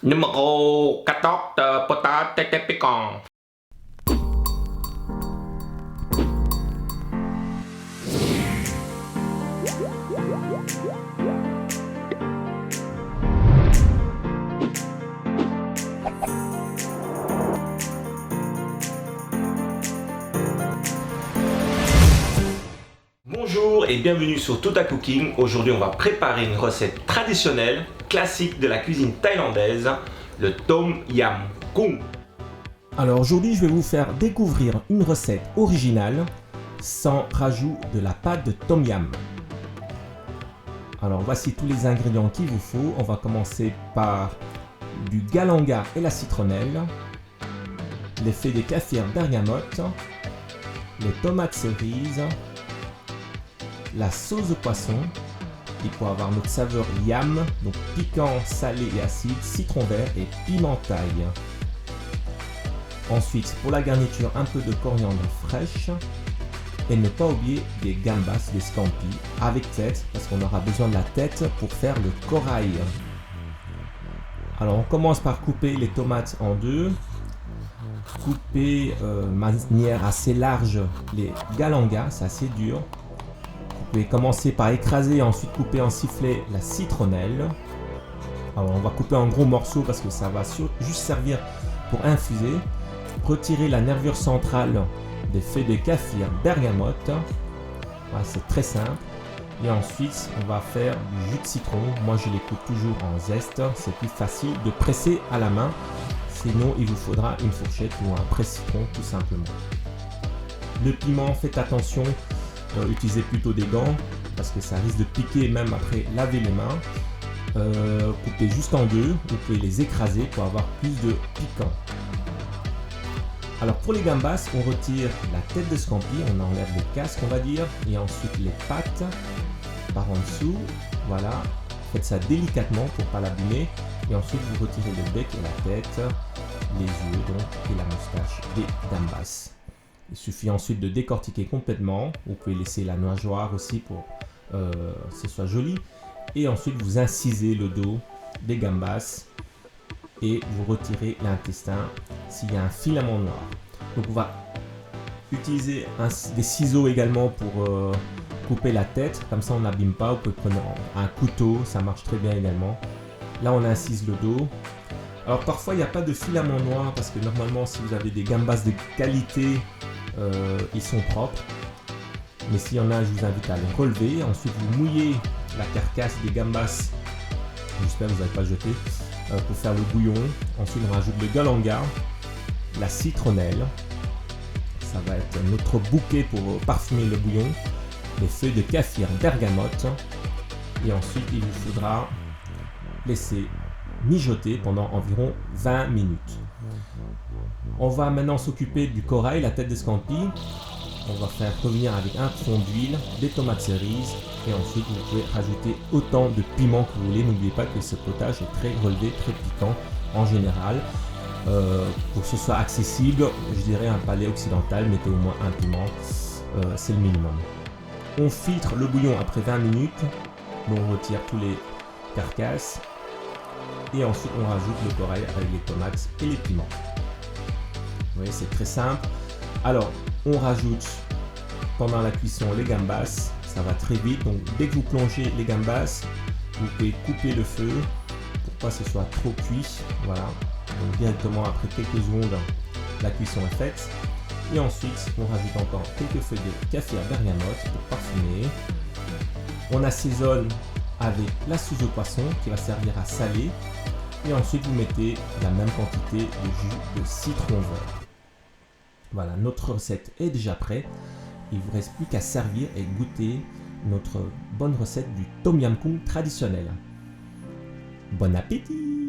Numéro 14 de patates tête piquant. Bonjour et bienvenue sur Tota Cooking. Aujourd'hui on va préparer une recette traditionnelle, classique de la cuisine thaïlandaise, le Tom Yam Goong. Alors aujourd'hui je vais vous faire découvrir une recette originale sans rajout de la pâte de Tom Yam. Alors voici tous les ingrédients qu'il vous faut. On va commencer par du galanga et la citronnelle, les feuilles de kaffir bergamote, les tomates cerises, la sauce de poisson qui pour avoir notre saveur yam, donc piquant, salé et acide, citron vert et piment thaï. Ensuite, pour la garniture, un peu de coriandre fraîche et ne pas oublier des gambas, des scampi avec tête parce qu'on aura besoin de la tête pour faire le corail. Alors on commence par couper les tomates en deux, couper de manière assez large les galangas, c'est assez dur. Vous pouvez commencer par écraser et ensuite couper en sifflet la citronnelle. Alors on va couper en gros morceaux parce que ça va juste servir pour infuser. Retirer la nervure centrale des feuilles de kaffir bergamote. Voilà, c'est très simple. Et ensuite on va faire du jus de citron. Moi je les coupe toujours en zeste. C'est plus facile de presser à la main. Sinon il vous faudra une fourchette ou un presse-citron tout simplement. Le piment, faites attention. Utilisez plutôt des gants parce que ça risque de piquer même après laver les mains. Coupez juste en deux, vous pouvez les écraser pour avoir plus de piquant. Alors pour les gambas, on retire la tête de scampi, on enlève le casque on va dire, et ensuite les pattes par en dessous, voilà. Faites ça délicatement pour ne pas l'abîmer, et ensuite vous retirez le bec et la tête, les yeux donc, et la moustache des gambas. Il suffit ensuite de décortiquer complètement. Vous pouvez laisser la nageoire aussi pour que ce soit joli. Et ensuite vous incisez le dos des gambas et vous retirez l'intestin s'il y a un filament noir. Donc on va utiliser des ciseaux également pour couper la tête. Comme ça on n'abîme pas. Vous pouvez prendre un couteau, ça marche très bien également. Là on incise le dos. Alors parfois il n'y a pas de filament noir parce que normalement si vous avez des gambas de qualité, ils sont propres, mais s'il y en a, je vous invite à les relever. Ensuite, vous mouillez la carcasse des gambas, j'espère que vous n'avez pas jeté, pour faire le bouillon. Ensuite, on rajoute le galanga, la citronnelle, ça va être notre bouquet pour parfumer le bouillon, les feuilles de kaffir bergamote, et ensuite, il vous faudra laisser mijoter pendant environ 20 minutes. On va maintenant s'occuper du corail, la tête de scampi. On va faire revenir avec un fond d'huile, des tomates cerises et ensuite vous pouvez rajouter autant de piment que vous voulez. N'oubliez pas que ce potage est très relevé, très piquant en général. Pour que ce soit accessible, je dirais un palais occidental, mettez au moins un piment, c'est le minimum. On filtre le bouillon après 20 minutes, on retire tous les carcasses et ensuite on rajoute le corail avec les tomates et les piments. Vous voyez, c'est très simple. Alors, on rajoute pendant la cuisson les gambas. Ça va très vite. Donc, dès que vous plongez les gambas, vous pouvez couper le feu pour pas que ce soit trop cuit. Voilà. Donc, directement après quelques secondes, la cuisson est faite. Et ensuite, on rajoute encore quelques feuilles de kaffir bergamote pour parfumer. On assaisonne avec la sauce de poisson qui va servir à saler. Et ensuite, vous mettez la même quantité de jus de citron vert. Voilà, notre recette est déjà prête. Il ne vous reste plus qu'à servir et goûter notre bonne recette du Tom Yam Goong traditionnel. Bon appétit!